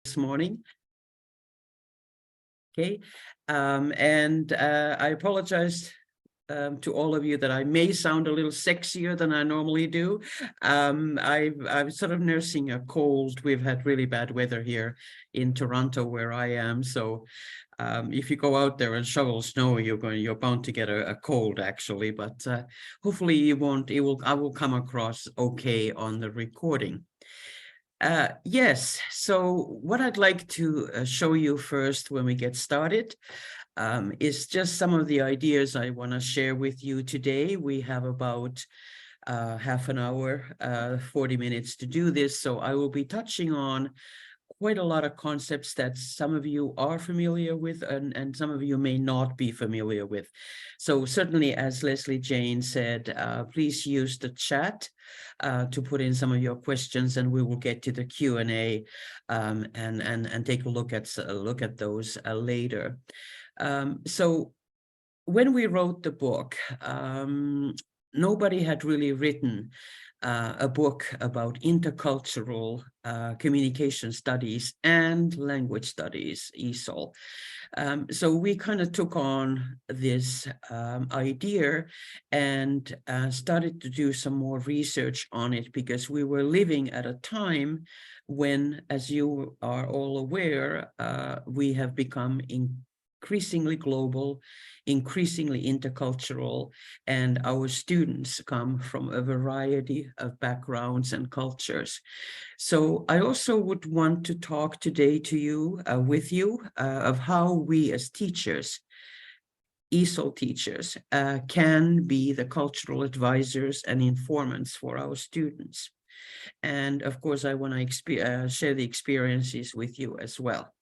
this morning. Okay, I apologize to all of you that I may sound a little sexier than I normally do. I'm sort of nursing a cold. We've had really bad weather here in Toronto where I am. So if you go out there and shovel snow, you're bound to get a cold actually, but hopefully you won't. I will come across okay on the recording. Yes, so what I'd like to show you first when we get started is just some of the ideas I want to share with you today. We have about half an hour, 40 minutes to do this, so I will be touching on quite a lot of concepts that some of you are familiar with and some of you may not be familiar with. So certainly, as Leslie Jane said, please use the chat to put in some of your questions, and we will get to the Q&A and take a look at those later. So when we wrote the book, nobody had really written a book about intercultural communication studies and language studies, ESOL. So we kind of took on this idea and started to do some more research on it, because we were living at a time when, as you are all aware, we have become increasingly global, increasingly intercultural, and our students come from a variety of backgrounds and cultures. So I also would want to talk today to you, with you, of how we as teachers, ESOL teachers, can be the cultural advisors and informants for our students. And of course, I want to share the experiences with you as well.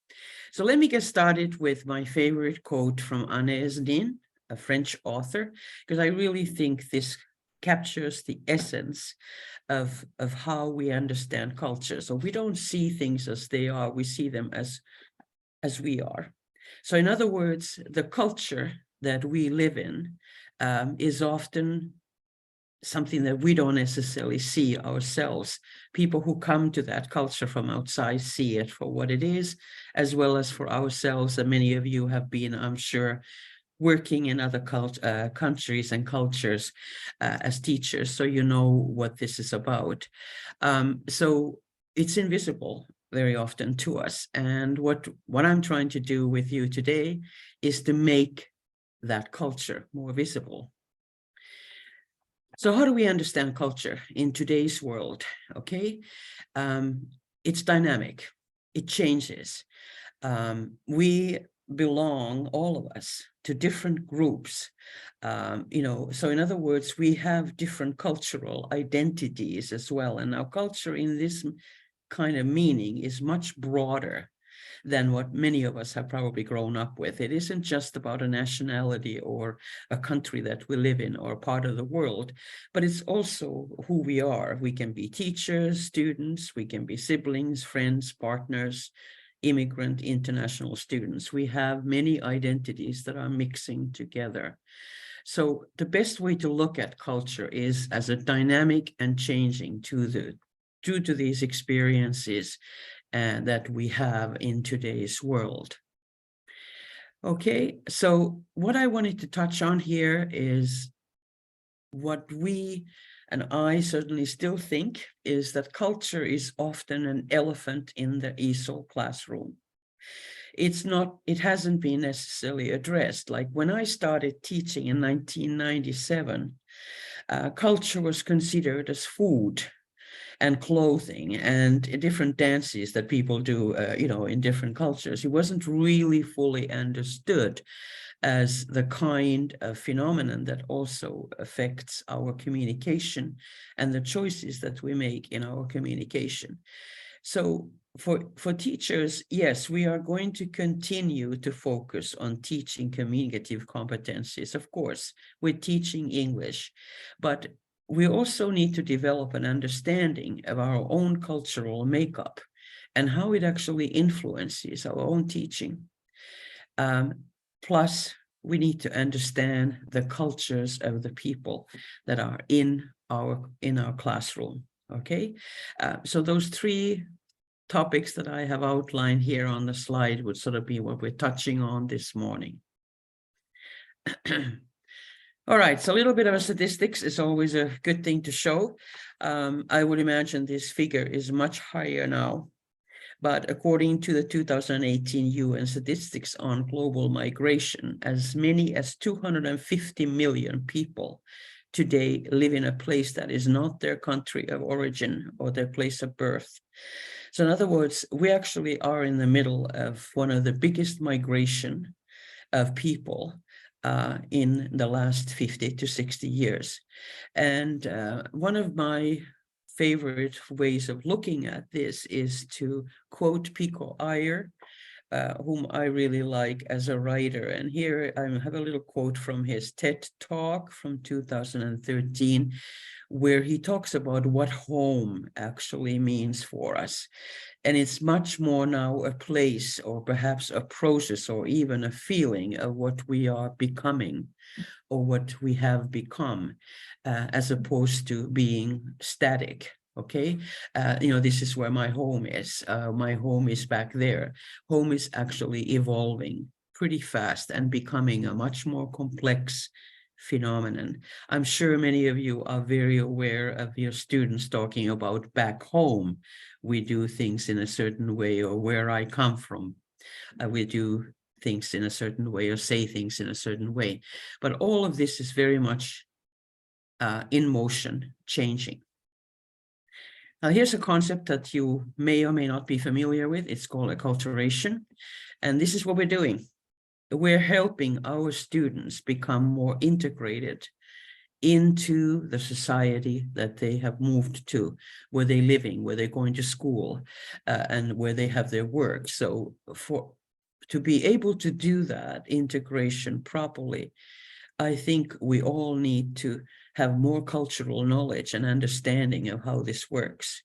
So let me get started with my favorite quote from Agnès Nin, a French author, because I really think this captures the essence of how we understand culture. So we don't see things as they are, we see them as we are. So in other words, the culture that we live in is often something that we don't necessarily see ourselves. People who come to that culture from outside see it for what it is, as well as for ourselves. And many of you have been, I'm sure, working in other countries and cultures as teachers, so you know what this is about. So it's invisible very often to us. And what I'm trying to do with you today is to make that culture more visible. So how do we understand culture in today's world? Okay, it's dynamic, it changes. We belong, all of us, to different groups. So in other words, we have different cultural identities as well. And our culture in this kind of meaning is much broader than what many of us have probably grown up with. It isn't just about a nationality or a country that we live in or part of the world, but it's also who we are. We can be teachers, students, we can be siblings, friends, partners, immigrant, international students. We have many identities that are mixing together. So the best way to look at culture is as a dynamic and changing due to these experiences that we have in today's world. Okay, so what I wanted to touch on here is what we and I certainly still think is that culture is often an elephant in the ESOL classroom. It hasn't been necessarily addressed. Like when I started teaching in 1997, culture was considered as food and clothing and different dances that people do, in different cultures. It wasn't really fully understood as the kind of phenomenon that also affects our communication and the choices that we make in our communication. So for teachers, yes, we are going to continue to focus on teaching communicative competencies. Of course, we're teaching English, but we also need to develop an understanding of our own cultural makeup and how it actually influences our own teaching. Plus, we need to understand the cultures of the people that are in our classroom. Okay, so those three topics that I have outlined here on the slide would sort of be what we're touching on this morning. All right, so a little bit of statistics is always a good thing to show. I would imagine this figure is much higher now, but according to the 2018 UN statistics on global migration, as many as 250 million people today live in a place that is not their country of origin or their place of birth. So in other words, we actually are in the middle of one of the biggest migration of people in the last 50 to 60 years. And one of my favorite ways of looking at this is to quote Pico Iyer, whom I really like as a writer. And here I have a little quote from his TED Talk from 2013, where he talks about what home actually means for us. And it's much more now a place or perhaps a process or even a feeling of what we are becoming or what we have become, as opposed to being static. Okay, this is where my home is. My home is back there. Home is actually evolving pretty fast and becoming a much more complex phenomenon. I'm sure many of you are very aware of your students talking about back home. We do things in a certain way, or where I come from, we do things in a certain way or say things in a certain way. But all of this is very much in motion, changing. Now, here's a concept that you may or may not be familiar with. It's called acculturation. And this is what we're doing. We're helping our students become more integrated into the society that they have moved to, where they're living, where they're going to school, and where they have their work. So to be able to do that integration properly, I think we all need to have more cultural knowledge and understanding of how this works.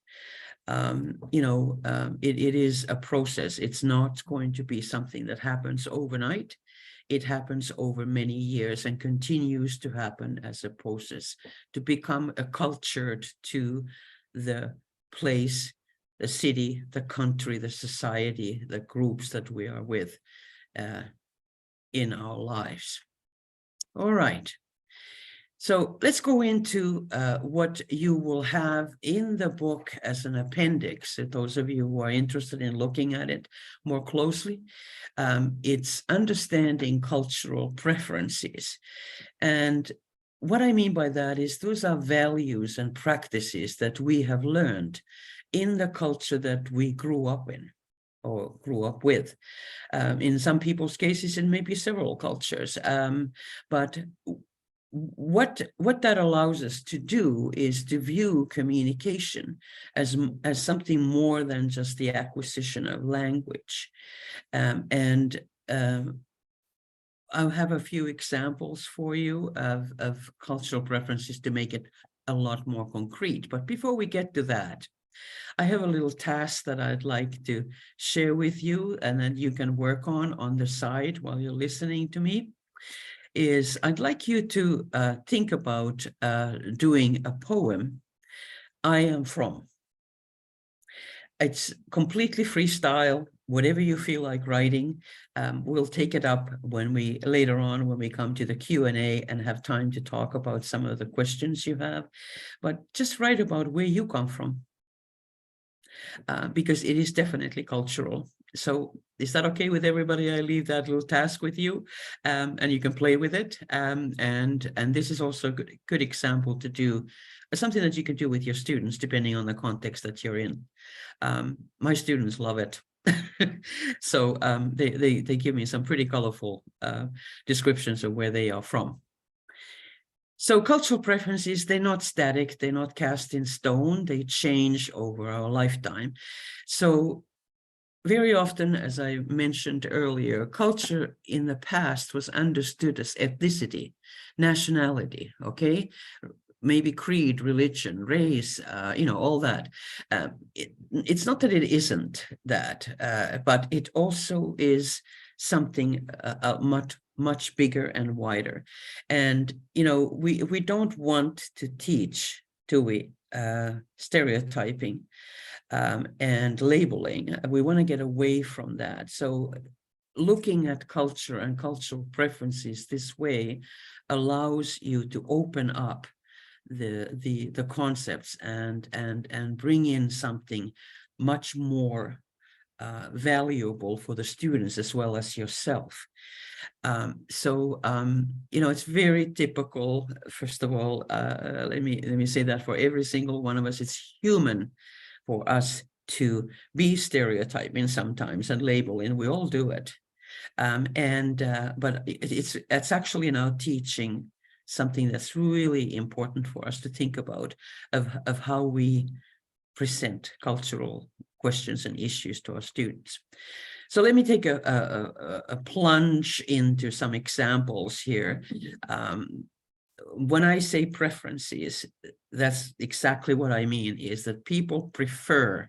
It is a process. It's not going to be something that happens overnight. It happens over many years and continues to happen as a process to become accultured to the place, the city, the country, the society, the groups that we are with in our lives. All right. So let's go into what you will have in the book as an appendix. So those of you who are interested in looking at it more closely, it's understanding cultural preferences. And what I mean by that is those are values and practices that we have learned in the culture that we grew up in or grew up with. In some people's cases, it may be several cultures, but what that allows us to do is to view communication as something more than just the acquisition of language. I'll have a few examples for you of cultural preferences to make it a lot more concrete. But before we get to that, I have a little task that I'd like to share with you and then you can work on the side while you're listening to me. Is I'd like you to think about doing a poem, I Am From. It's completely freestyle, whatever you feel like writing. We'll take it up later on when we come to the Q&A and have time to talk about some of the questions you have. But just write about where you come from, because it is definitely cultural. So is that okay with everybody? I leave that little task with you, and you can play with it. And this is also a good example to do, something that you can do with your students, depending on the context that you're in. My students love it. So they give me some pretty colorful descriptions of where they are from. So cultural preferences, they're not static, they're not cast in stone, they change over our lifetime. So very often, as I mentioned earlier, culture in the past was understood as ethnicity, nationality, okay? Maybe creed, religion, race, all that. It's not that it isn't that, but it also is something much bigger and wider. And, we don't want to teach, do we, stereotyping. and labeling. We want to get away from that. So looking at culture and cultural preferences this way allows you to open up the concepts and bring in something much more valuable for the students as well as yourself. You know, it's very typical. First of all, let me say that for every single one of us, it's human for us to be stereotyping sometimes and labeling. We all do it. But it's actually now teaching something that's really important for us to think about of how we present cultural questions and issues to our students. So let me take a plunge into some examples here. When I say preferences, that's exactly what I mean, is that people prefer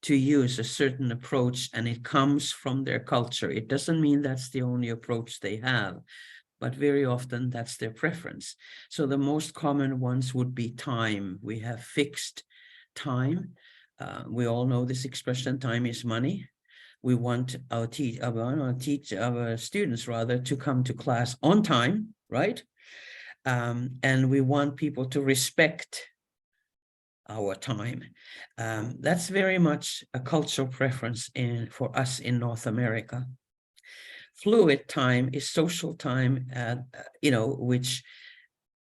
to use a certain approach and it comes from their culture. It doesn't mean that's the only approach they have, but very often that's their preference. So the most common ones would be time. We have fixed time. We all know this expression, time is money. We want our students rather to come to class on time, right? And we want people to respect our time. That's very much a cultural preference for us in North America. Fluid time is social time, you know, which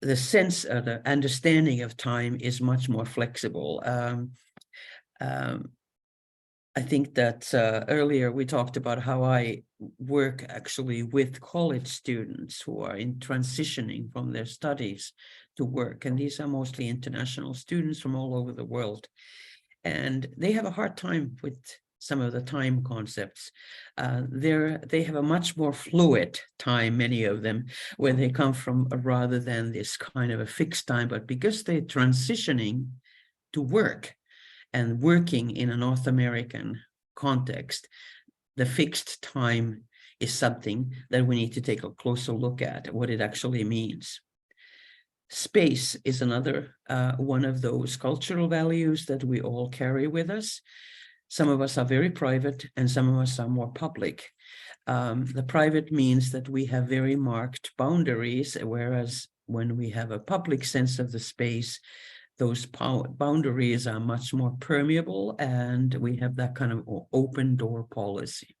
the sense of the understanding of time is much more flexible. I think that earlier we talked about how I work actually with college students who are in transitioning from their studies to work. And these are mostly international students from all over the world. And they have a hard time with some of the time concepts. They have a much more fluid time, many of them, where they come from rather than this kind of a fixed time. But because they're transitioning to work, and working in a North American context, the fixed time is something that we need to take a closer look at, what it actually means. Space is another one of those cultural values that we all carry with us. Some of us are very private and some of us are more public. The private means that we have very marked boundaries, whereas when we have a public sense of the space, those boundaries are much more permeable and we have that kind of open door policy.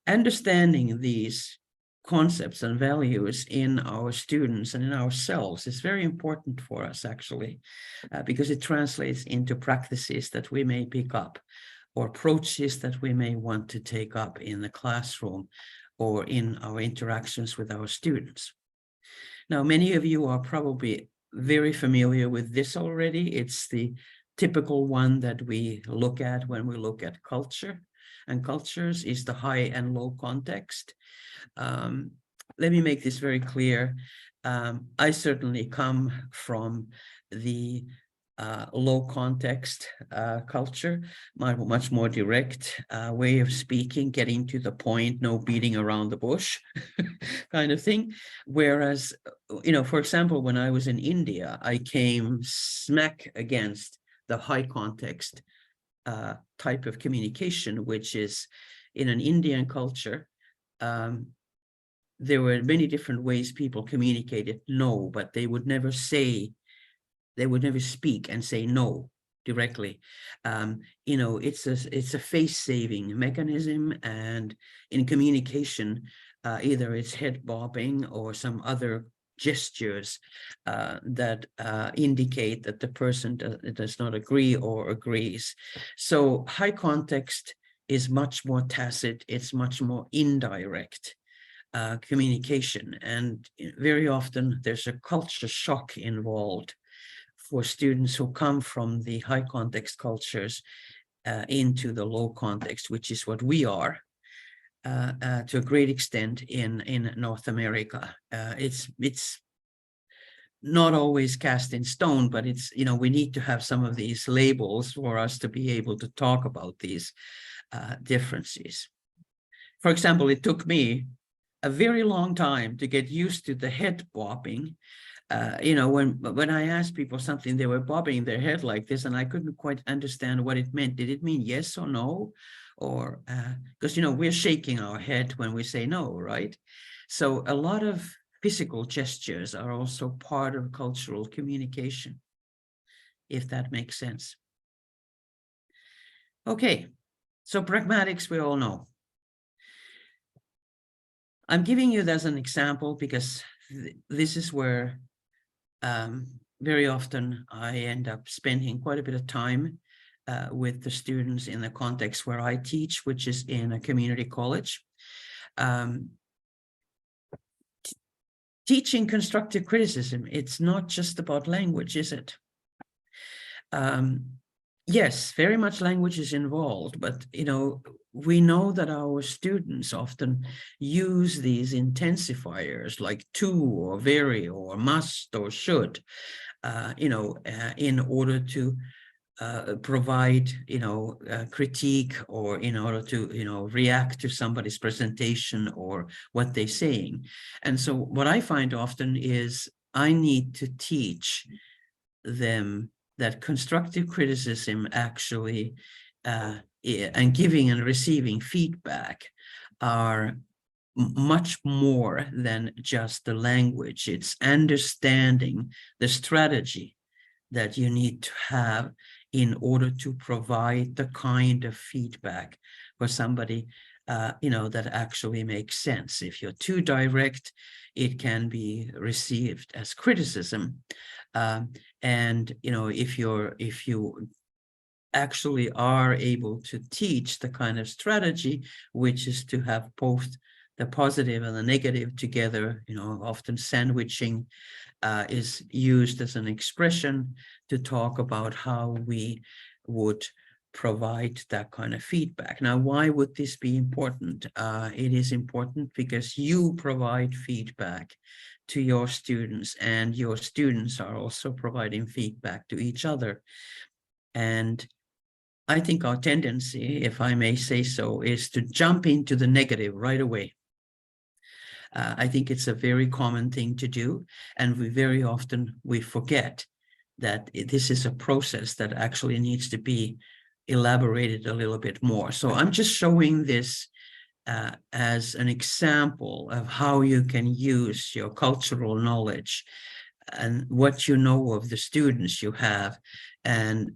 Understanding these concepts and values in our students and in ourselves is very important for us actually, because it translates into practices that we may pick up or approaches that we may want to take up in the classroom or in our interactions with our students. Now, many of you are probably very familiar with this already. It's the typical one that we look at when we look at culture, and cultures is the high and low context. Let me make this very clear. I certainly come from the low context culture, much more direct way of speaking, getting to the point, no beating around the bush kind of thing. Whereas, you know, for example, when I was in India, I came smack against the high context type of communication, which is in an Indian culture. There were many different ways people communicated no, but they would never say, they would never speak and say no directly. You know, it's a face-saving mechanism, and in communication, either it's head bobbing or some other gestures that indicate that the person does not agree or agrees. So high context is much more tacit, it's much more indirect communication, and very often there's a culture shock involved for students who come from the high context cultures into the low context, which is what we are to a great extent in North America. It's not always cast in stone, but it's, you know, we need to have some of these labels for us to be able to talk about these differences. For example, it took me a very long time to get used to the head bobbing When I asked people something, they were bobbing their head like this, and I couldn't quite understand what it meant. Did it mean yes or no? Or because we're shaking our head when we say no, right? So a lot of physical gestures are also part of cultural communication, if that makes sense. Okay, so pragmatics we all know. I'm giving you that as an example because this is where very often I end up spending quite a bit of time with the students in the context where I teach, which is in a community college. Teaching constructive criticism, it's not just about language, is it? Yes, very much language is involved, but we know that our students often use these intensifiers like to or very or must or should, in order to provide, critique, or in order to, react to somebody's presentation or what they're saying. And so what I find often is I need to teach them that constructive criticism actually, and giving and receiving feedback are much more than just the language. It's understanding the strategy that you need to have in order to provide the kind of feedback for somebody, that actually makes sense. If you're too direct, it can be received as criticism. And if you actually are able to teach the kind of strategy, which is to have both the positive and the negative together, often sandwiching is used as an expression to talk about how we would provide that kind of feedback. Now, why would this be important? It is important because you provide feedback to your students, and your students are also providing feedback to each other. And I think our tendency, if I may say so, is to jump into the negative right away. I think it's a very common thing to do, and we forget that this is a process that actually needs to be elaborated a little bit more. So I'm just showing this as an example of how you can use your cultural knowledge and what you know of the students you have, and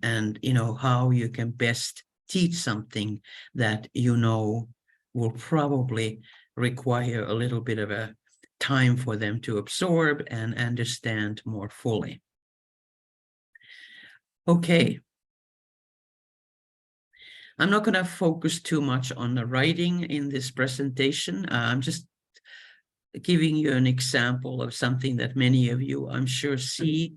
how you can best teach something that will probably require a little bit of a time for them to absorb and understand more fully. Okay. I'm not going to focus too much on the writing in this presentation. I'm just giving you an example of something that many of you, I'm sure, see,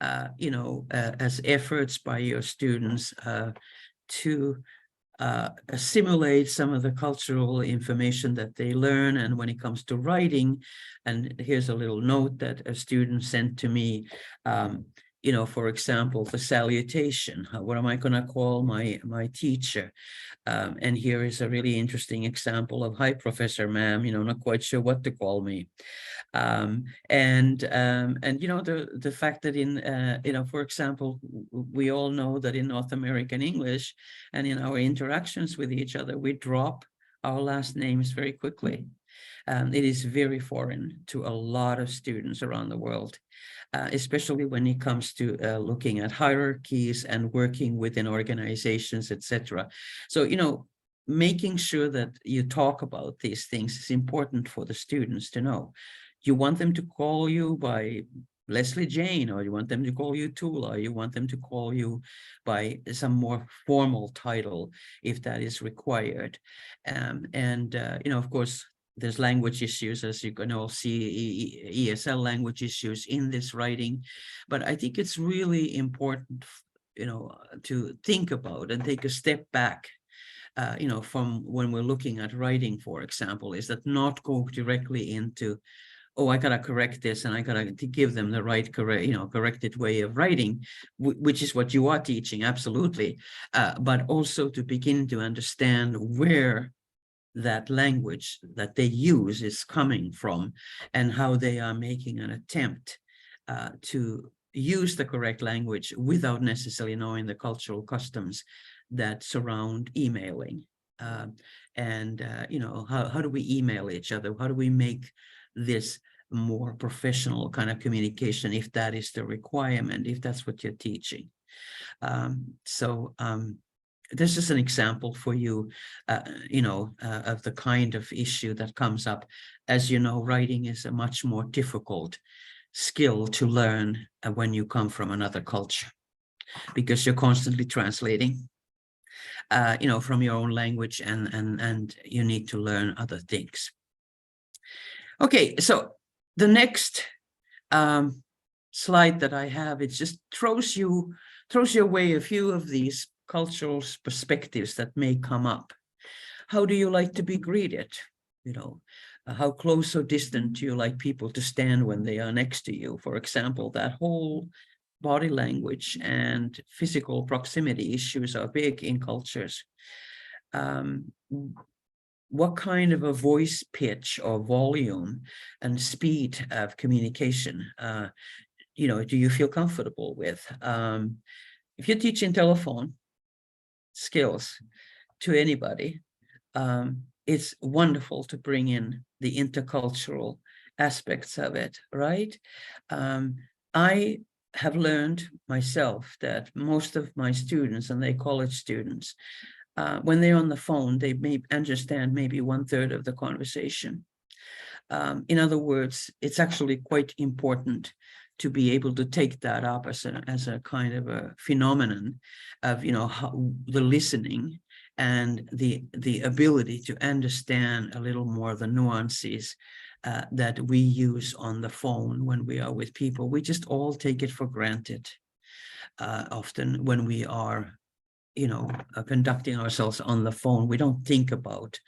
as efforts by your students to assimilate some of the cultural information that they learn. And when it comes to writing, and here's a little note that a student sent to me, for example, the salutation. What am I going to call my teacher? And here is a really interesting example of, hi, Professor, ma'am, not quite sure what to call me. And the fact that in, for example, we all know that in North American English and in our interactions with each other, we drop our last names very quickly. It is very foreign to a lot of students around the world, especially when it comes to looking at hierarchies and working within organizations, etc. So, making sure that you talk about these things is important for the students to know. You want them to call you by Leslie Jane, or you want them to call you Tuula, or you want them to call you by some more formal title if that is required. Of course, there's language issues, as you can all see, ESL language issues in this writing. But I think it's really important, to think about and take a step back, from when we're looking at writing, for example, is that not go directly into, oh, I gotta correct this and I gotta give them the right corrected way of writing, which is what you are teaching, absolutely. But also to begin to understand where that language that they use is coming from, and how they are making an attempt to use the correct language without necessarily knowing the cultural customs that surround emailing. How do we email each other? How do we make this more professional kind of communication, if that is the requirement, if that's what you're teaching? This is an example for you, of the kind of issue that comes up. As you know, writing is a much more difficult skill to learn when you come from another culture, because you're constantly translating, from your own language, and you need to learn other things. Okay, so the next slide that I have, it just throws your way a few of these cultural perspectives that may come up. How do you like to be greeted? How close or distant do you like people to stand when they are next to you? For example, that whole body language and physical proximity issues are big in cultures. What kind of a voice pitch or volume and speed of communication do you feel comfortable with? If you're teaching telephone skills to anybody, it's wonderful to bring in the intercultural aspects of it, right? I have learned myself that most of my students, and they're college students, when they're on the phone, they may understand maybe 1/3 of the conversation. In other words, it's actually quite important to be able to take that up as a kind of a phenomenon of, how the listening and the ability to understand a little more of the nuances that we use on the phone when we are with people. We just all take it for granted often when we are, conducting ourselves on the phone. We don't think about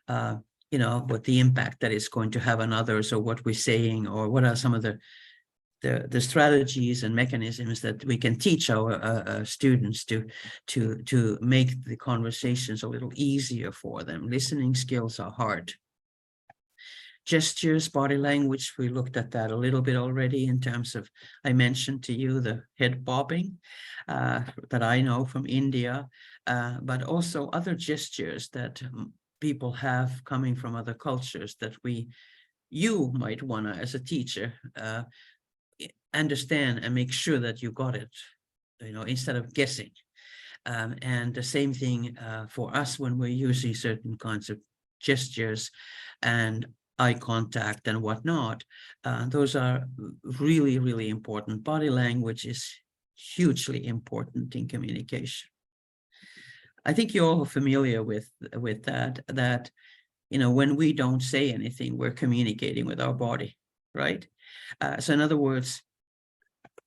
what the impact that is going to have on others, or what we're saying, or what are some of the strategies and mechanisms that we can teach our students to make the conversations a little easier for them. Listening skills are hard. Gestures, body language, we looked at that a little bit already in terms of, I mentioned to you the head bobbing that I know from India, but also other gestures that people have coming from other cultures that you might want to, as a teacher, understand and make sure that you got it, instead of guessing. And the same thing for us when we're using certain kinds of gestures and eye contact and whatnot. Those are really, really important. Body language is hugely important in communication. I think you're all familiar with that, when we don't say anything, we're communicating with our body, right? So in other words,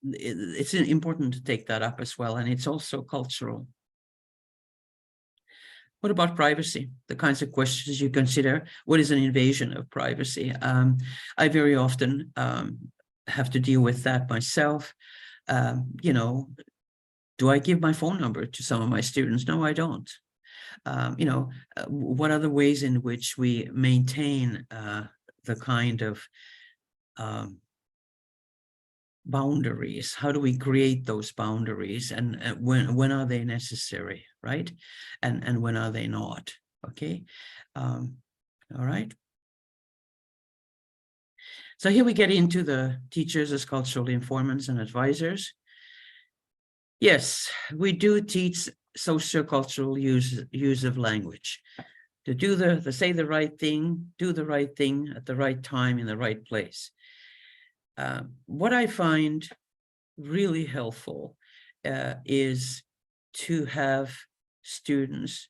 it's important to take that up as well, and it's also cultural. What about privacy? The kinds of questions you consider. What is an invasion of privacy? I very often have to deal with that myself. Do I give my phone number to some of my students? No, I don't. What are the ways in which we maintain the kind of boundaries? How do we create those boundaries, and when are they necessary, right? And when are they not? Okay. All right. So here we get into the teachers as cultural informants and advisors. Yes, we do teach sociocultural use of language, to say the right thing, do the right thing at the right time in the right place. What I find really helpful is to have students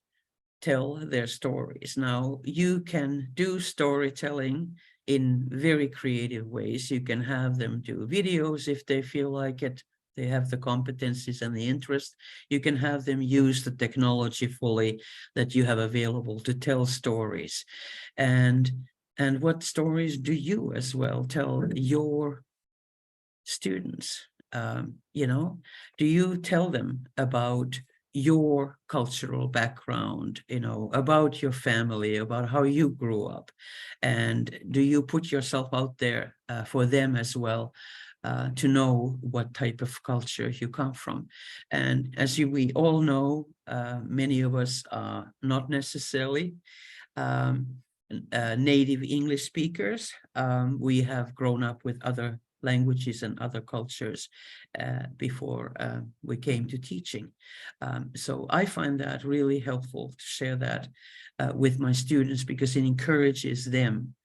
tell their stories. Now, you can do storytelling in very creative ways. You can have them do videos if they feel like it. They have the competencies and the interest. You can have them use the technology fully that you have available to tell stories. And what stories do you as well tell your students? Do you tell them about your cultural background, about your family, about how you grew up? And do you put yourself out there for them as well? to know what type of culture you come from. And as we all know, many of us are not necessarily native English speakers. We have grown up with other languages and other cultures before we came to teaching. So I find that really helpful to share that with my students, because it encourages them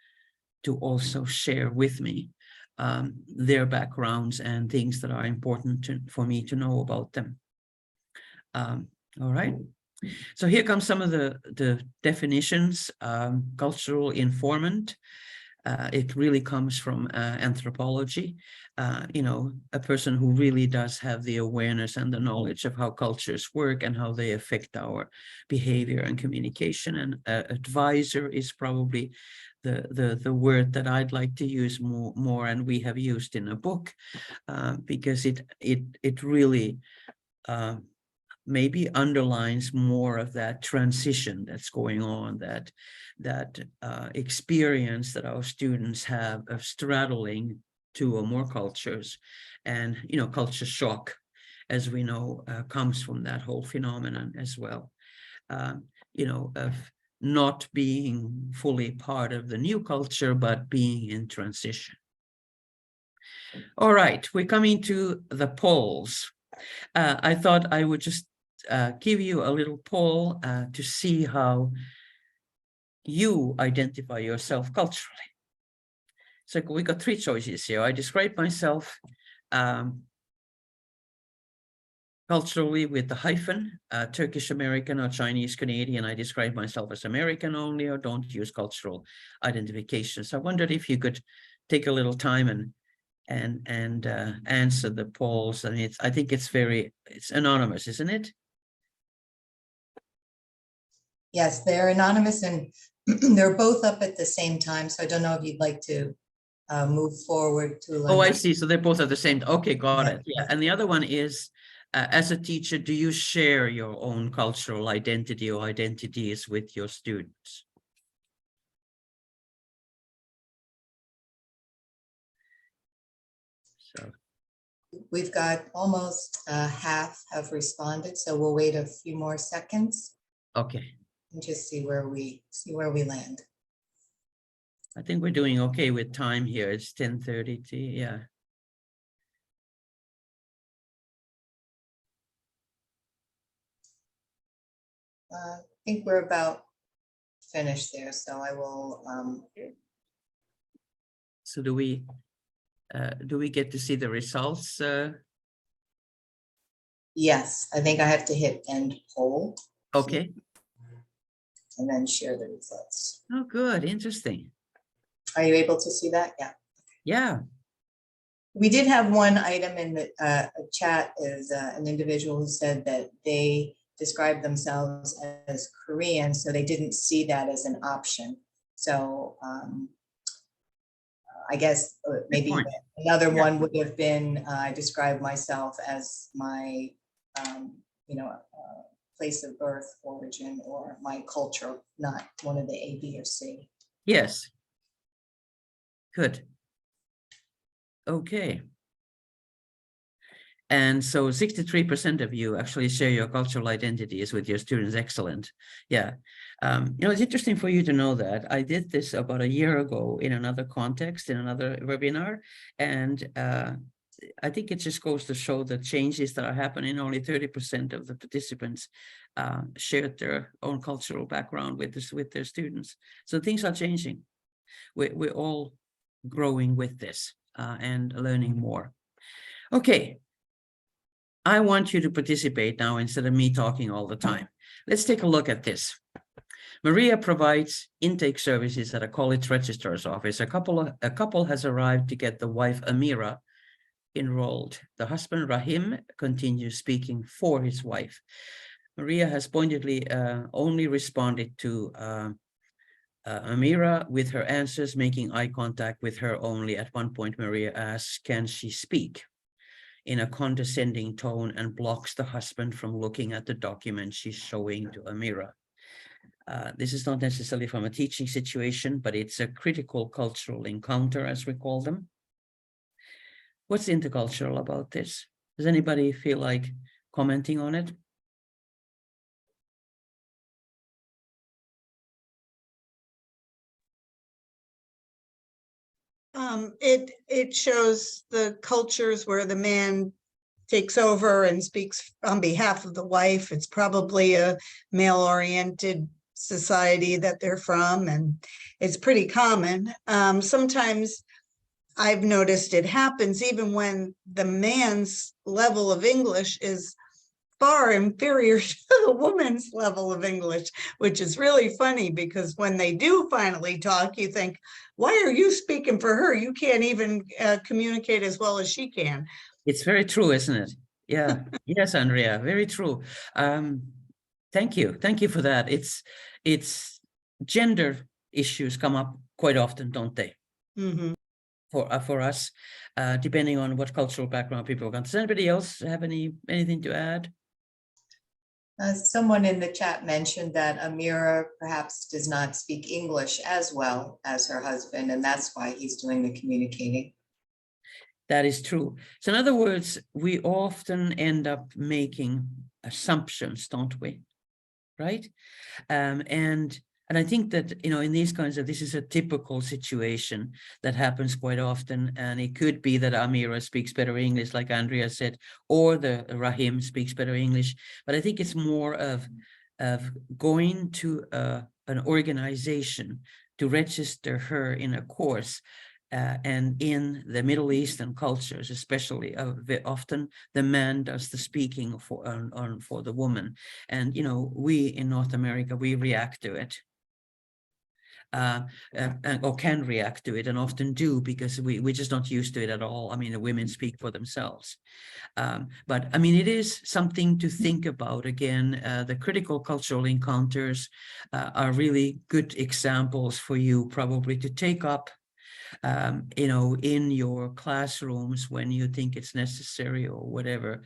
to also share with me their backgrounds and things that are important for me to know about them. All right. So here comes some of the definitions. Cultural informant. It really comes from anthropology. A person who really does have the awareness and the knowledge of how cultures work and how they affect our behavior and communication. And advisor is probably the word that I'd like to use more, and we have used in a book, because it really maybe underlines more of that transition that's going on, that experience that our students have of straddling two or more cultures. And culture shock, as we know, comes from that whole phenomenon as well, of not being fully part of the new culture, but being in transition. All right, we're coming to the polls. I thought I would just give you a little poll to see how you identify yourself culturally. So we got three choices here. I describe myself culturally with the hyphen, Turkish American or Chinese Canadian. I describe myself as American only, or don't use cultural identification. So I wondered if you could take a little time and answer the polls. I mean, I think it's anonymous, isn't it? Yes, they're anonymous, and they're both up at the same time. So I don't know if you'd like to move forward to. Oh, I see. So they're both at the same. Okay, got Yeah. it. Yeah. And the other one is, as a teacher, do you share your own cultural identity or identities with your students? So We've got almost half have responded, so we'll wait a few more seconds. Okay. And just see where we land. I think we're doing okay with time here. It's 10:30. Yeah. I think we're about finished there, so I will. So do we get to see the results? Yes, I think I have to hit end poll. Okay. And then share the results. Oh, good. Interesting. Are you able to see that? Yeah. Yeah. We did have one item in the chat, is an individual who said that they describe themselves as Korean, so they didn't see that as an option. So I guess maybe another one would have been, I describe myself as my, place of birth, origin, or my culture, not one of the A, B, or C. Yes. Good. Okay. And so 63% of you actually share your cultural identities with your students. Excellent. Yeah. It's interesting for you to know that I did this about a year ago in another context, in another webinar. And I think it just goes to show the changes that are happening. Only 30% of the participants shared their own cultural background with their students. So things are changing. We're all growing with this and learning more. Okay. I want you to participate now instead of me talking all the time. Let's take a look at this. Maria provides intake services at a college registrar's office. A couple has arrived to get the wife Amira enrolled. The husband Rahim continues speaking for his wife. Maria has pointedly only responded to Amira with her answers, making eye contact with her only. At one point, Maria asks, "Can she speak?" in a condescending tone, and blocks the husband from looking at the document she's showing to Amira. This is not necessarily from a teaching situation, but it's a critical cultural encounter, as we call them. What's intercultural about this? Does anybody feel like commenting on it? It shows the cultures where the man takes over and speaks on behalf of the wife. It's probably a male-oriented society that they're from, and it's pretty common. Sometimes I've noticed it happens even when the man's level of English is far inferior to the woman's level of English, which is really funny because when they do finally talk, you think, why are you speaking for her? You can't even communicate as well as she can. It's very true, isn't it? Yeah. Yes, Andrea, very true. Thank you. Thank you for that. It's gender issues come up quite often, don't they? Mm-hmm. For us, depending on what cultural background people come. Does anybody else have anything to add? Someone in the chat mentioned that Amira perhaps does not speak English as well as her husband, and that's why he's doing the communicating. That is true. So in other words, we often end up making assumptions, don't we? Right? And I think that, in these kinds of, this is a typical situation that happens quite often. And it could be that Amira speaks better English, like Andrea said, or the Rahim speaks better English. But I think it's more of going to an organization to register her in a course. And in the Middle Eastern cultures, especially, often the man does the speaking for the woman. And, we in North America, we react to it. Or can react to it, and often do, because we're just not used to it at all. I mean, the women speak for themselves. But I mean, it is something to think about. Again, the critical cultural encounters are really good examples for you probably to take up in your classrooms when you think it's necessary or whatever,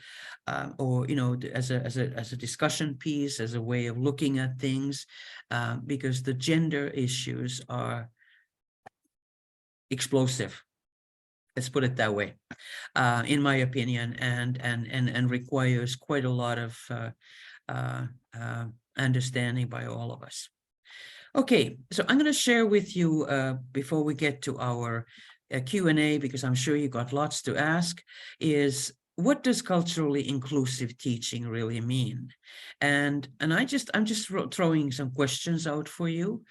or as a discussion piece, as a way of looking at things, because the gender issues are explosive. Let's put it that way, in my opinion, and requires quite a lot of understanding by all of us. Okay, so I'm going to share with you before we get to our Q&A, because I'm sure you got lots to ask, is what does culturally inclusive teaching really mean? And I'm just throwing some questions out for you.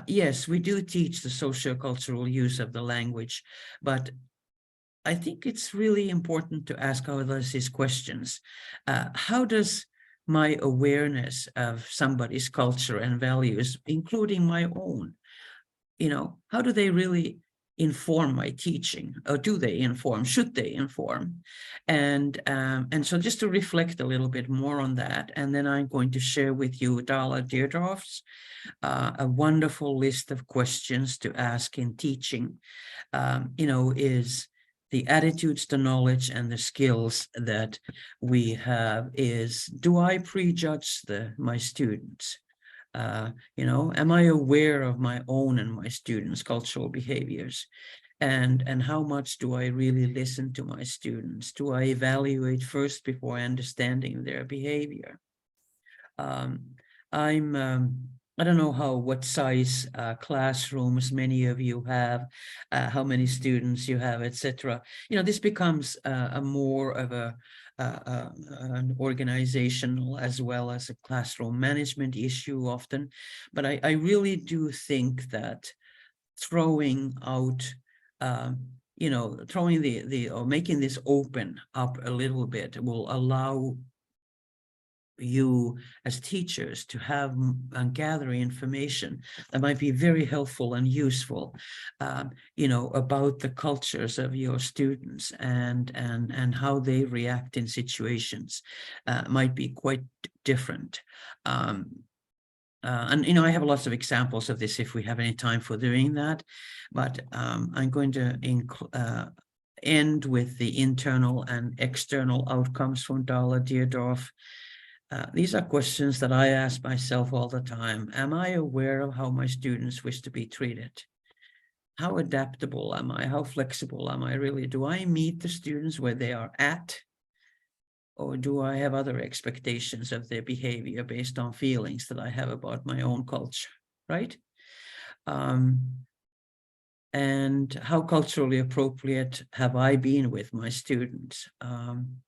Yes, we do teach the sociocultural use of the language, but I think it's really important to ask others these questions. How does my awareness of somebody's culture and values, including my own, how do they really inform my teaching? Or do they inform? Should they inform? And so just to reflect a little bit more on that, and then I'm going to share with you Tuula Lindholm's a wonderful list of questions to ask in teaching, is the attitudes, the knowledge, and the skills that we have. Is, do I prejudge my students? Am I aware of my own and my students' cultural behaviors? And how much do I really listen to my students? Do I evaluate first before understanding their behavior? I don't know what size classrooms many of you have, how many students you have, etc. This becomes a more of an organizational as well as a classroom management issue often. But I really do think that throwing out, throwing or making this open up a little bit will allow you as teachers to have and gather information that might be very helpful and useful, about the cultures of your students and how they react in situations might be quite different. And I have lots of examples of this if we have any time for doing that, but I'm going to end with the internal and external outcomes from Tuula Lindholm. These are questions that I ask myself all the time. Am I aware of how my students wish to be treated? how adaptable am I? How flexible am I really? Do I meet the students where they are at? Or do I have other expectations of their behavior based on feelings that I have about my own culture, right? And how culturally appropriate have I been with my students? And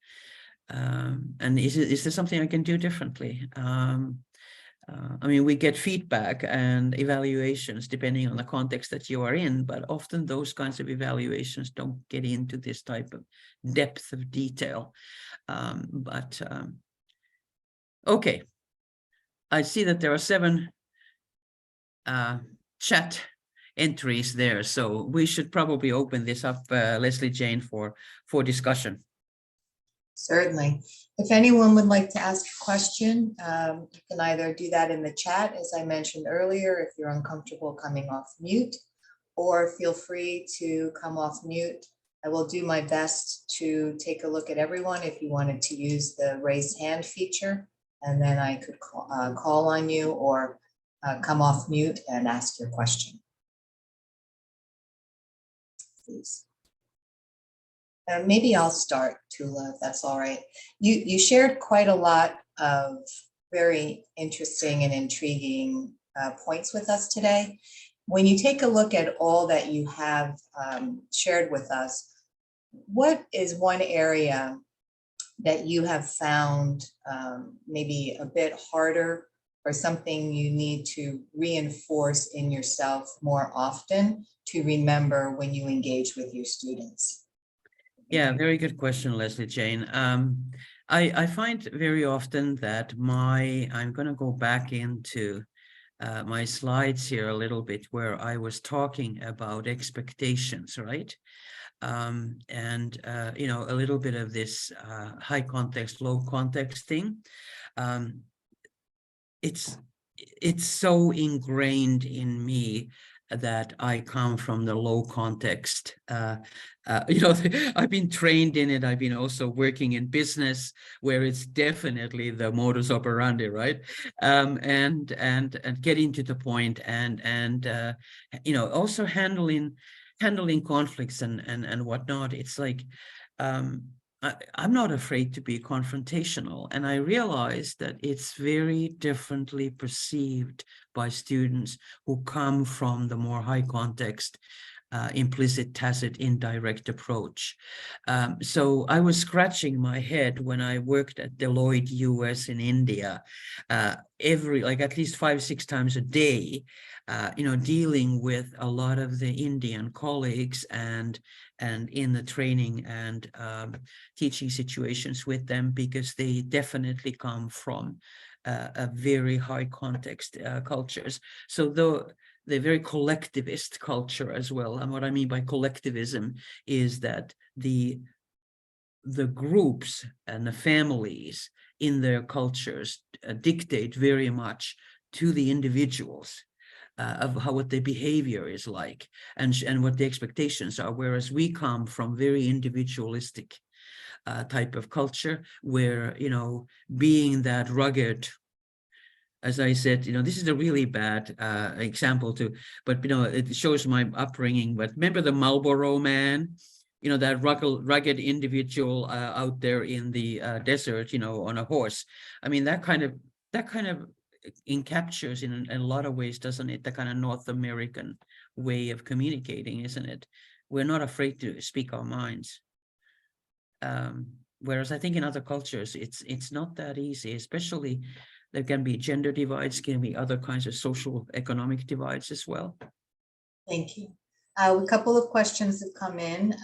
is there something I can do differently? I mean, we get feedback and evaluations depending on the context that you are in, but often those kinds of evaluations don't get into this type of depth of detail. Okay, I see that there are 7 chat entries there, so we should probably open this up, Leslie Jane, for discussion. Certainly. If anyone would like to ask a question, you can either do that in the chat, as I mentioned earlier, if you're uncomfortable coming off mute, or feel free to come off mute. I will do my best to take a look at everyone if you wanted to use the raise hand feature, and then I could call on you or come off mute and ask your question. Please. Maybe I'll start, Tuula, if that's all right. You shared quite a lot of very interesting and intriguing points with us today. When you take a look at all that you have shared with us, what is one area that you have found maybe a bit harder, or something you need to reinforce in yourself more often to remember when you engage with your students? Yeah, very good question, Leslie Jane. I find very often that I'm going to go back into my slides here a little bit, where I was talking about expectations, right? You know, a little bit of this high context, low context thing. It's so ingrained in me that I come from the low context. You know, I've been trained in it. I've been also working in business, where it's definitely the modus operandi, right? And getting to the point, and you know, also handling conflicts and whatnot. It's like, I'm not afraid to be confrontational, and I realize that it's very differently perceived by students who come from the more high context, implicit, tacit, indirect approach. So I was scratching my head when I worked at Deloitte US in India, like at least 5-6 times a day, you know, dealing with a lot of the Indian colleagues and in the training and teaching situations with them, because they definitely come from a very high context cultures. So they're very collectivist culture as well. And what I mean by collectivism is that the groups and the families in their cultures dictate very much to the individuals of what their behavior is like, and what the expectations are, whereas we come from very individualistic type of culture, where, you know, being that rugged, as I said, you know, this is a really bad example but you know, it shows my upbringing. But remember the Marlboro Man, you know, that rugged individual out there in the desert, you know, on a horse. I mean, that kind of encaptures in a lot of ways, doesn't it, the kind of North American way of communicating, isn't it? We're not afraid to speak our minds. Whereas I think in other cultures, it's not that easy, especially there can be gender divides, can be other kinds of social economic divides as well. Thank you. A couple of questions have come in.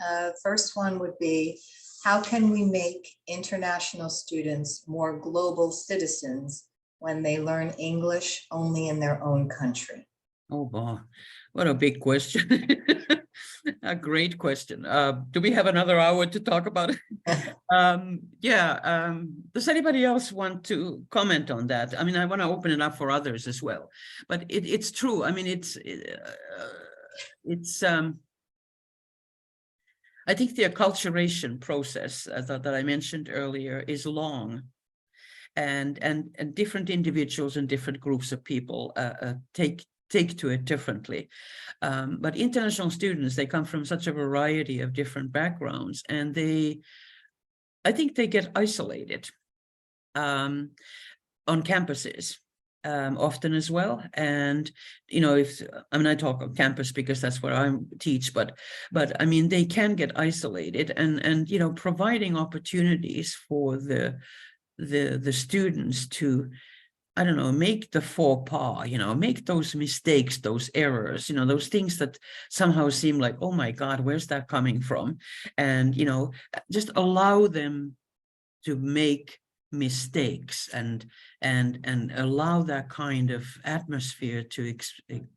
First one would be, how can we make international students more global citizens when they learn English only in their own country? Oh, boy, what a big question. A great question. Do we have another hour to talk about it? Does anybody else want to comment on that? I mean, I want to open it up for others as well, but it's true. I mean, I think the acculturation process that I mentioned earlier is long, and different individuals and different groups of people take take to it differently. But international students, they come from such a variety of different backgrounds, and I think they get isolated on campuses often as well. And, you know, I talk on campus because that's where I teach, but I mean, they can get isolated, and, you know, providing opportunities for the students to, I don't know, make the faux pas, you know, make those mistakes, those errors, you know, those things that somehow seem like, oh my God, where's that coming from? And, you know, just allow them to make mistakes and allow that kind of atmosphere to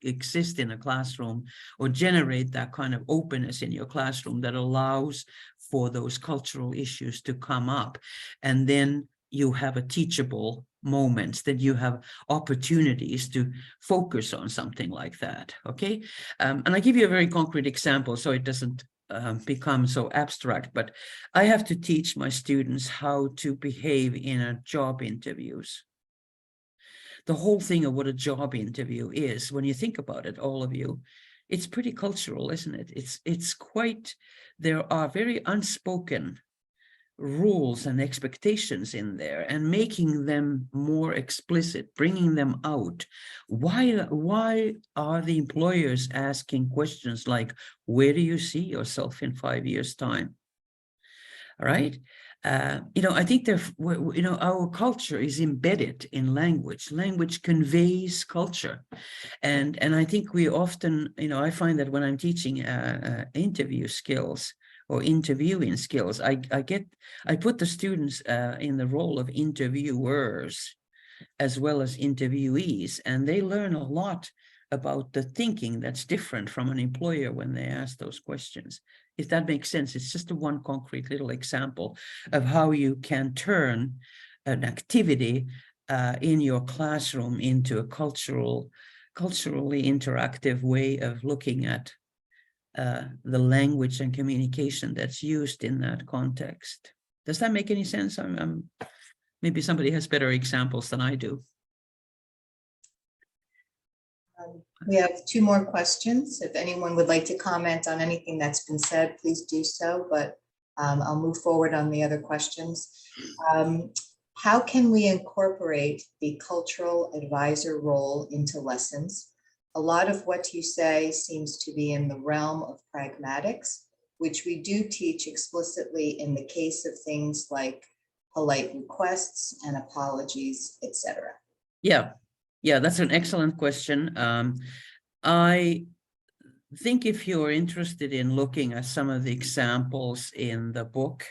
exist in a classroom, or generate that kind of openness in your classroom that allows for those cultural issues to come up. And then you have a teachable moments, that you have opportunities to focus on something like that. Okay. And I give you a very concrete example so it doesn't become so abstract, but I have to teach my students how to behave in a job interviews. The whole thing of what a job interview is, when you think about it, all of you, it's pretty cultural, isn't it? It's quite, there are very unspoken rules and expectations in there, and making them more explicit, bringing them out. Why are the employers asking questions like, where do you see yourself in 5 years' time? All right. You know, I think you know, our culture is embedded in language. Language conveys culture. And I think we often, you know, I find that when I'm teaching interview skills or interviewing skills, I put the students in the role of interviewers as well as interviewees, and they learn a lot about the thinking that's different from an employer when they ask those questions. If that makes sense, it's just a one concrete little example of how you can turn an activity in your classroom into a culturally interactive way of looking at the language and communication that's used in that context. Does that make any sense? Maybe somebody has better examples than I do. We have 2 more questions. If anyone would like to comment on anything that's been said, please do so, but I'll move forward on the other questions. How can we incorporate the cultural advisor role into lessons? A lot of what you say seems to be in the realm of pragmatics, which we do teach explicitly in the case of things like polite requests and apologies, etc. Yeah, that's an excellent question. I think if you're interested in looking at some of the examples in the book,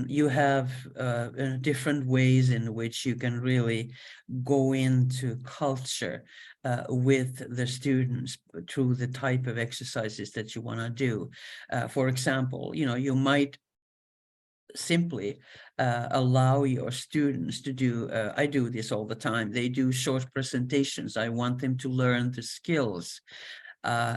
you have different ways in which you can really go into culture with the students through the type of exercises that you want to do. For example, you know, you might simply allow your students to do, I do this all the time, they do short presentations. I want them to learn the skills,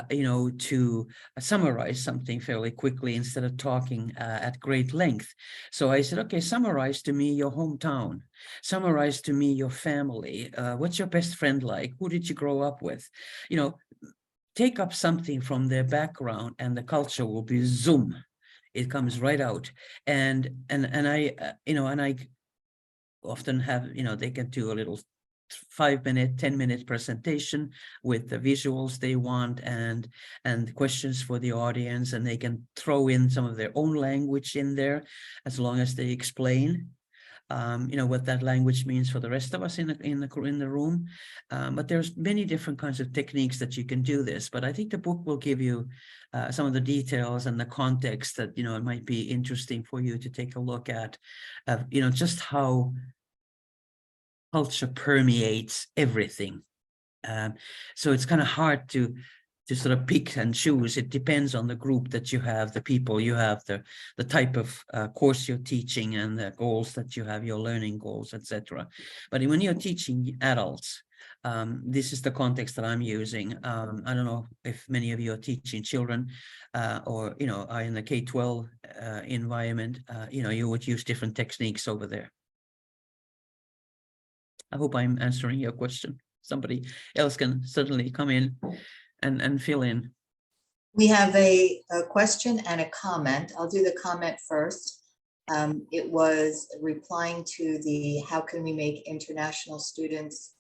you know, to summarize something fairly quickly instead of talking at great length. So I said, okay, summarize to me your hometown, summarize to me your family, what's your best friend like, who did you grow up with, you know, take up something from their background, and the culture will be zoom. It comes right out. And I, you know, and I often have, you know, they can do a little 5-minute, 10-minute presentation with the visuals they want and questions for the audience, and they can throw in some of their own language in there as long as they explain you know, what that language means for the rest of us in the room. But there's many different kinds of techniques that you can do this. But I think the book will give you some of the details and the context that, you know, it might be interesting for you to take a look at, you know, just how culture permeates everything. So it's kind of hard to sort of pick and choose. It depends on the group that you have, the people you have, the type of course you're teaching, and the goals that you have, your learning goals, etc. But when you're teaching adults, this is the context that I'm using. I don't know if many of you are teaching children or, you know, are in the K-12 environment. You know, you would use different techniques over there. I hope I'm answering your question. somebody else can certainly come in and fill in. We have a question and a comment. I'll do the comment first. It was replying to the how can we make international students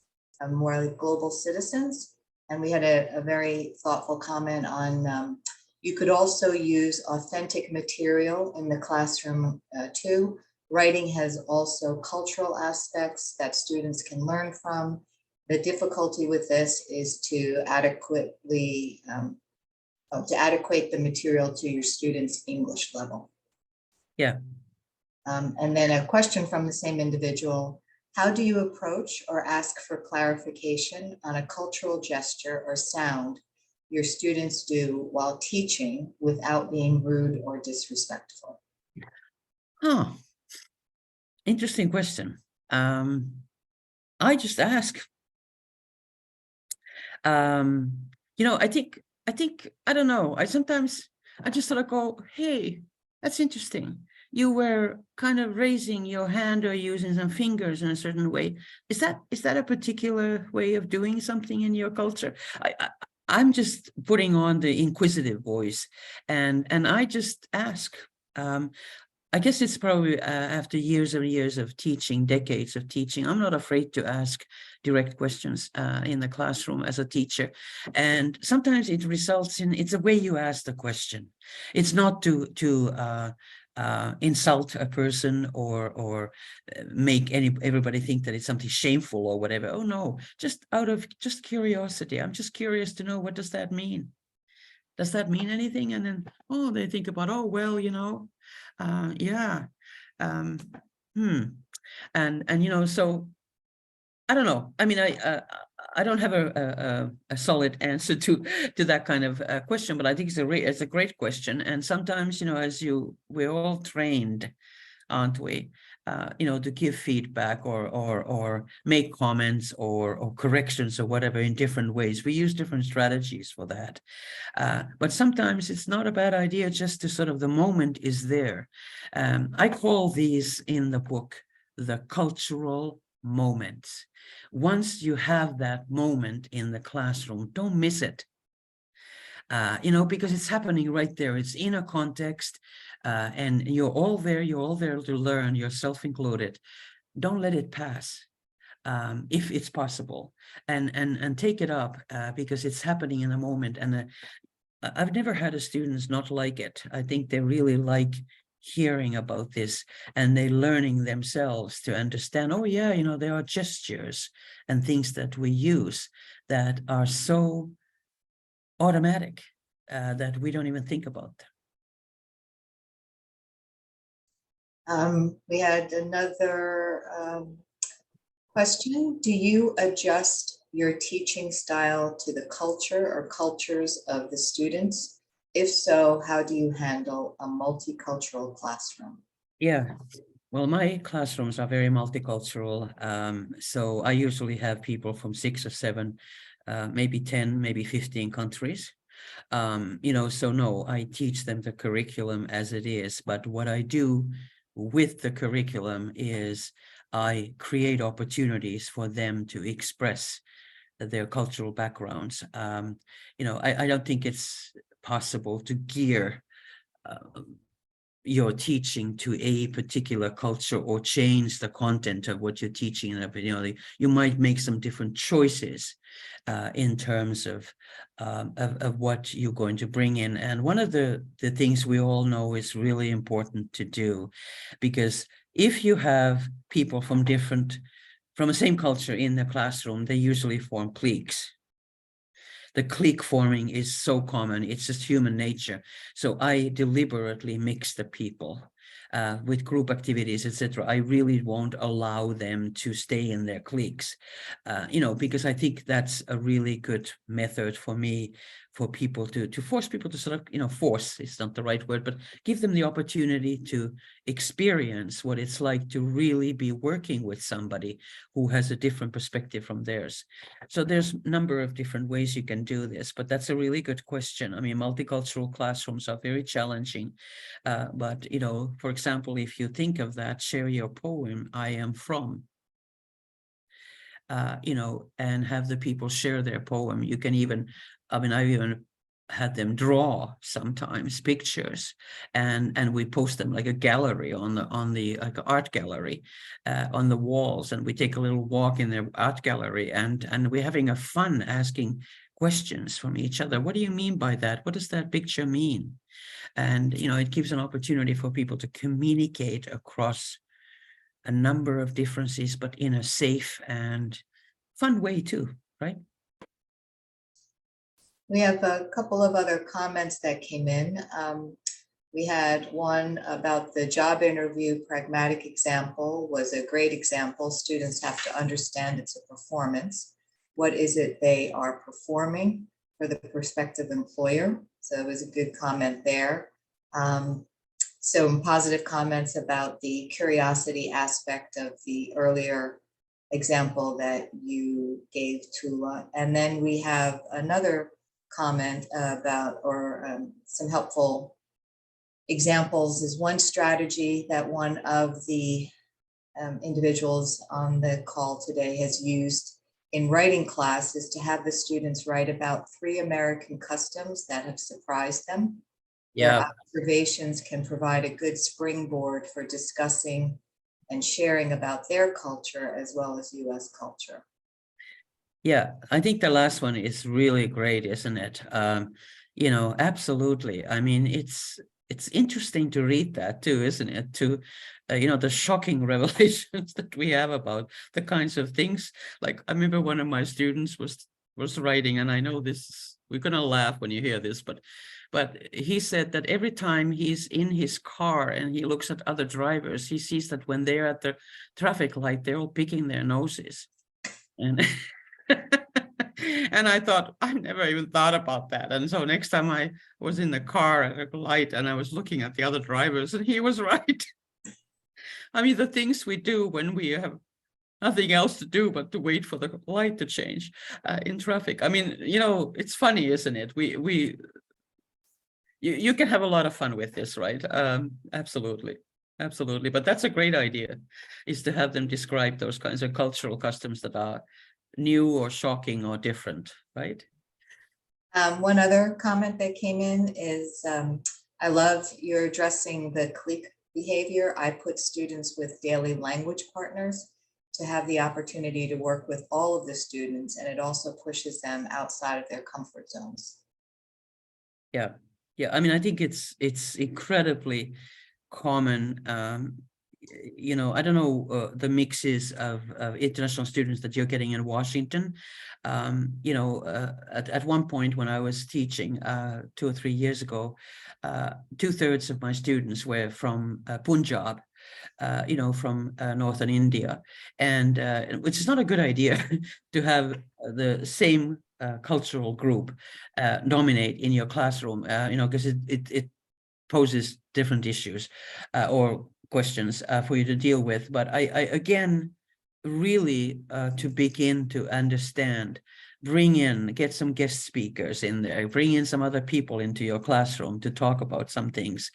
more like global citizens? And we had a very thoughtful comment on you could also use authentic material in the classroom too. Writing has also cultural aspects that students can learn from. The difficulty with this is to adequate the material to your students' English level. Yeah. And then a question from the same individual. How do you approach or ask for clarification on a cultural gesture or sound your students do while teaching without being rude or disrespectful? Oh, interesting question. I just ask. I think, I don't know. I just sort of go, hey, that's interesting. You were kind of raising your hand or using some fingers in a certain way. Is that a particular way of doing something in your culture? I'm just putting on the inquisitive voice, and I just ask. I guess it's probably after years and years of teaching, decades of teaching, I'm not afraid to ask direct questions in the classroom as a teacher. And sometimes it results in, it's a way you ask the question. It's not to insult a person or make everybody think that it's something shameful or whatever. Oh no, just out of just curiosity. I'm just curious to know, what does that mean? Does that mean anything? And then, oh, they think about, oh, well, yeah. And so I don't know. I mean, I don't have a solid answer to that kind of question, but I think it's a great question. And sometimes, we're all trained, aren't we? To give feedback or make comments or corrections or whatever in different ways. We use different strategies for that. But sometimes it's not a bad idea just to sort of, the moment is there. I call these in the book the cultural moments. Once you have that moment in the classroom, don't miss it. Because it's happening right there. It's in a context, and you're all there to learn, yourself included. Don't let it pass. If it's possible, and take it up because it's happening in a moment. And I've never had a students not like it. I think they really like hearing about this, and they learning themselves to understand, oh yeah, there are gestures and things that we use that are so automatic that we don't even think about them. We had another question. Do you adjust your teaching style to the culture or cultures of the students? If so, how do you handle a multicultural classroom? Yeah, well, my classrooms are very multicultural. So I usually have people from 6 or 7, maybe 10, maybe 15 countries. So no, I teach them the curriculum as it is. But what I do with the curriculum is I create opportunities for them to express their cultural backgrounds. I don't think it's possible to gear your teaching to a particular culture or change the content of what you're teaching. You might make some different choices in terms of what you're going to bring in. And one of the things we all know is really important to do, because if you have people from the same culture in the classroom, they usually form cliques. The clique forming is so common. It's just human nature. So I deliberately mix the people with group activities, etc. I really won't allow them to stay in their cliques, because I think that's a really good method for me, for people to force people to sort of, force is not the right word, but give them the opportunity to experience what it's like to really be working with somebody who has a different perspective from theirs. So there's a number of different ways you can do this, but that's a really good question. I mean, multicultural classrooms are very challenging, but, for example, if you think of that, share your poem, I am from. and have the people share their poem. You can even, I've even had them draw sometimes pictures, and we post them like a gallery on the like art gallery on the walls, and we take a little walk in their art gallery, and we're having a fun asking questions from each other. What do you mean by that? What does that picture mean? And it gives an opportunity for people to communicate across a number of differences, but in a safe and fun way too, right? We have a couple of other comments that came in. We had one about the job interview pragmatic example was a great example. Students have to understand it's a performance. What is it they are performing for the prospective employer? So it was a good comment there. Some positive comments about the curiosity aspect of the earlier example that you gave, Tuula. And then we have another comment about, some helpful examples is one strategy that one of the individuals on the call today has used in writing class is to have the students write about 3 American customs that have surprised them. Yeah. Their observations can provide a good springboard for discussing and sharing about their culture as well as US culture. Yeah, I think the last one is really great, isn't it? Absolutely. I mean, it's interesting to read that too, isn't it? To, the shocking revelations that we have about the kinds of things. Like, I remember one of my students was writing, and I know this, we're gonna laugh when you hear this, but he said that every time he's in his car and he looks at other drivers, he sees that when they're at the traffic light, they're all picking their noses. And and I thought, I never even thought about that. And so next time I was in the car at a light and I was looking at the other drivers, and he was right. I mean, the things we do when we have nothing else to do but to wait for the light to change in traffic. I mean, it's funny, isn't it? You can have a lot of fun with this, right? Absolutely. Absolutely. But that's a great idea, is to have them describe those kinds of cultural customs that are new or shocking or different, right? One other comment that came in is, I love you're addressing the clique behavior. I put students with daily language partners to have the opportunity to work with all of the students, and it also pushes them outside of their comfort zones. Yeah. Yeah, I mean, I think it's incredibly common. I don't know the mixes of international students that you're getting in Washington. At one point when I was teaching 2 or 3 years ago, 2/3 of my students were from Punjab, from northern India, and which is not a good idea to have the same cultural group dominate in your classroom, because it poses different issues or questions for you to deal with. But I again, really to begin to understand, get some guest speakers in there, bring in some other people into your classroom to talk about some things,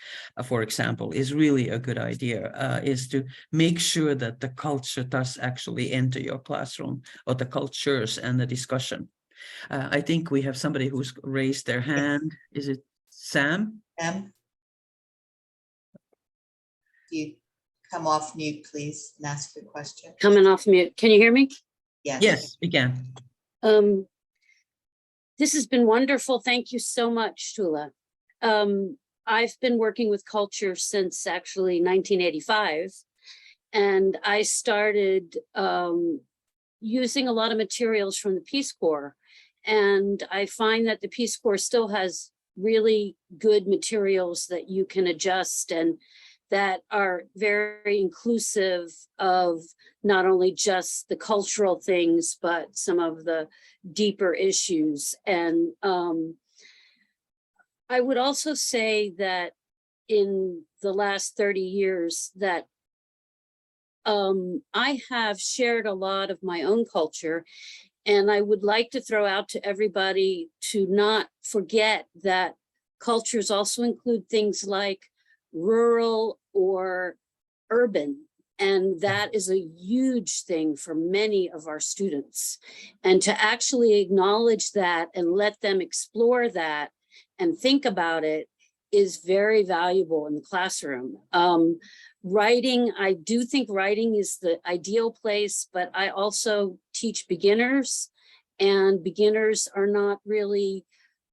for example, is really a good idea, is to make sure that the culture does actually enter your classroom, or the cultures and the discussion. I think we have somebody who's raised their hand. Is it Sam? Sam, you come off mute, please, and ask your question. Coming off mute. Can you hear me? Yes. Yes, we can. This has been wonderful. Thank you so much, Tuula. I've been working with culture since actually 1985, and I started using a lot of materials from the Peace Corps. And I find that the Peace Corps still has really good materials that you can adjust and that are very inclusive of not only just the cultural things, but some of the deeper issues. And I would also say that in the last 30 years that I have shared a lot of my own culture. And I would like to throw out to everybody to not forget that cultures also include things like rural or urban. And that is a huge thing for many of our students. And to actually acknowledge that and let them explore that and think about it is very valuable in the classroom. Writing, I do think writing is the ideal place, but I also teach beginners, and beginners are not really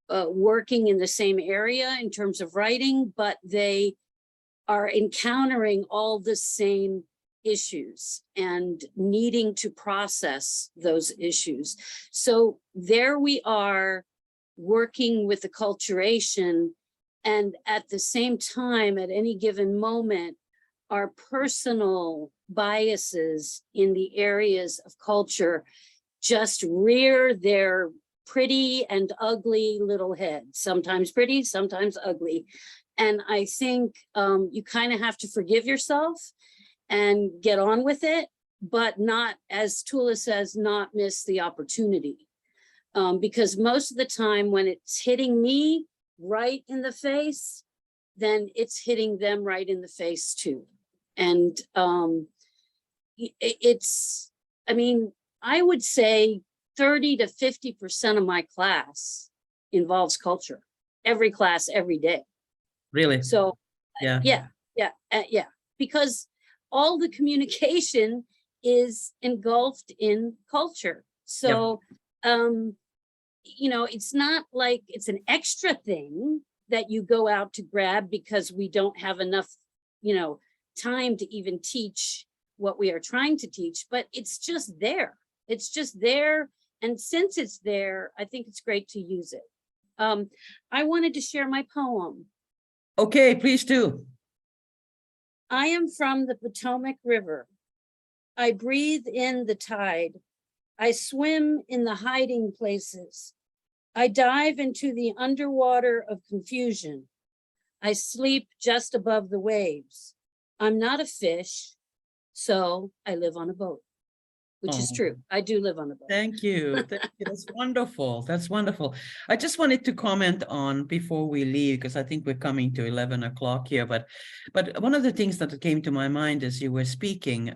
working in the same area in terms of writing, but they are encountering all the same issues and needing to process those issues. So there we are working with acculturation, and at the same time, at any given moment, our personal biases in the areas of culture just rear their pretty and ugly little head, sometimes pretty, sometimes ugly. And I think you kind of have to forgive yourself and get on with it, but not, as Tuula says, not miss the opportunity. Because most of the time when it's hitting me right in the face, then it's hitting them right in the face too. And it's, I mean, I would say 30 to 50% of my class involves culture. Every class, every day. Really? So Yeah. yeah, because all the communication is engulfed in culture. So, you know, it's not like it's an extra thing that you go out to grab because we don't have enough, you know, time to even teach what we are trying to teach, but it's just there. It's just there. And since it's there, I think it's great to use it. I wanted to share my poem. Okay, please do. I am from the Potomac River. I breathe in the tide. I swim in the hiding places. I dive into the underwater of confusion. I sleep just above the waves. I'm not a fish, so I live on a boat, which is Oh. true. I do live on a boat. Thank you. Thank you. That's wonderful. That's wonderful. I just wanted to comment on before we leave, because I think we're coming to 11 o'clock here. But one of the things that came to my mind as you were speaking,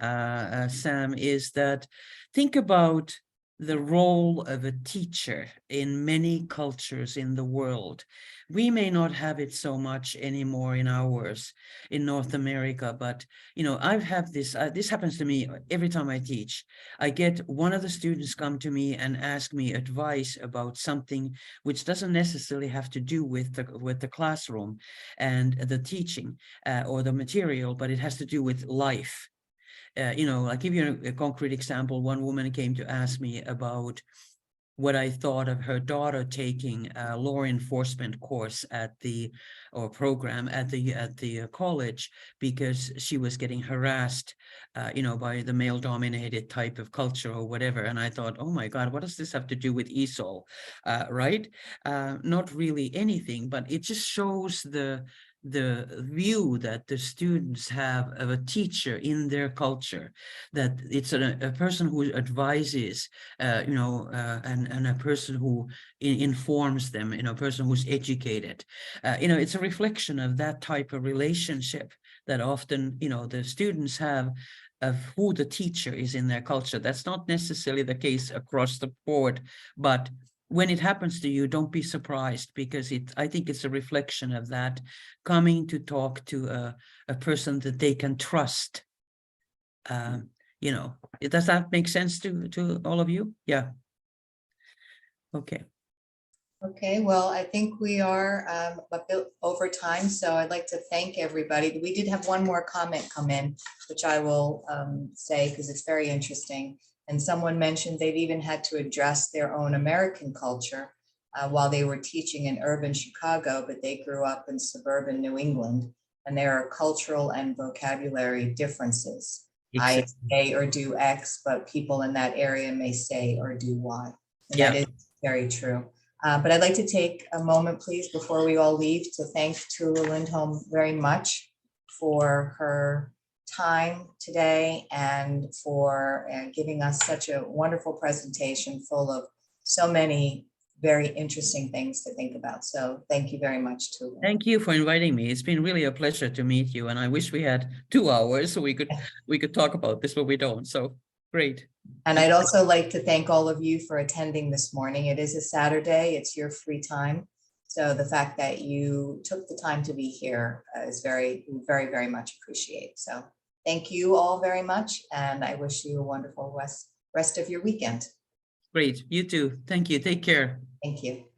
Sam, is that think about the role of a teacher in many cultures in the world. We may not have it so much anymore in ours in North America, but you know, I have this. This happens to me every time I teach. I get one of the students come to me and ask me advice about something which doesn't necessarily have to do with the classroom and the teaching or the material, but it has to do with life. You know, I'll give you a concrete example. One woman came to ask me about what I thought of her daughter taking a law enforcement course at the program at the college because she was getting harassed, you know, by the male-dominated type of culture or whatever. And I thought, oh my God, what does this have to do with ESOL, right? Not really anything, but it just shows the view that the students have of a teacher in their culture, that it's a person who advises, you know, and a person who informs them, you know, a person who's educated. You know, it's a reflection of that type of relationship that often, you know, the students have of who the teacher is in their culture. That's not necessarily the case across the board, but when it happens to you, don't be surprised, because I think it's a reflection of that, coming to talk to a person that they can trust. You know, does that make sense to all of you? Yeah. Okay. Okay, well, I think we are a bit over time, so I'd like to thank everybody. We did have one more comment come in, which I will say because it's very interesting. And someone mentioned they've even had to address their own American culture while they were teaching in urban Chicago, but they grew up in suburban New England, and there are cultural and vocabulary differences. I say or do X, but people in that area may say or do Y. And that is very true. But I'd like to take a moment, please, before we all leave, to thank Tuula Lindholm very much for her time today and for giving us such a wonderful presentation full of so many very interesting things to think about. So thank you very much, Tuula. Thank you for inviting me. It's been really a pleasure to meet you, and I wish we had 2 hours so we could talk about this, but we don't. So great. And I'd also like to thank all of you for attending this morning. It is a Saturday, it's your free time. So the fact that you took the time to be here is very, very much appreciated. So thank you all very much. And I wish you a wonderful rest of your weekend. Great. You too. Thank you. Take care. Thank you.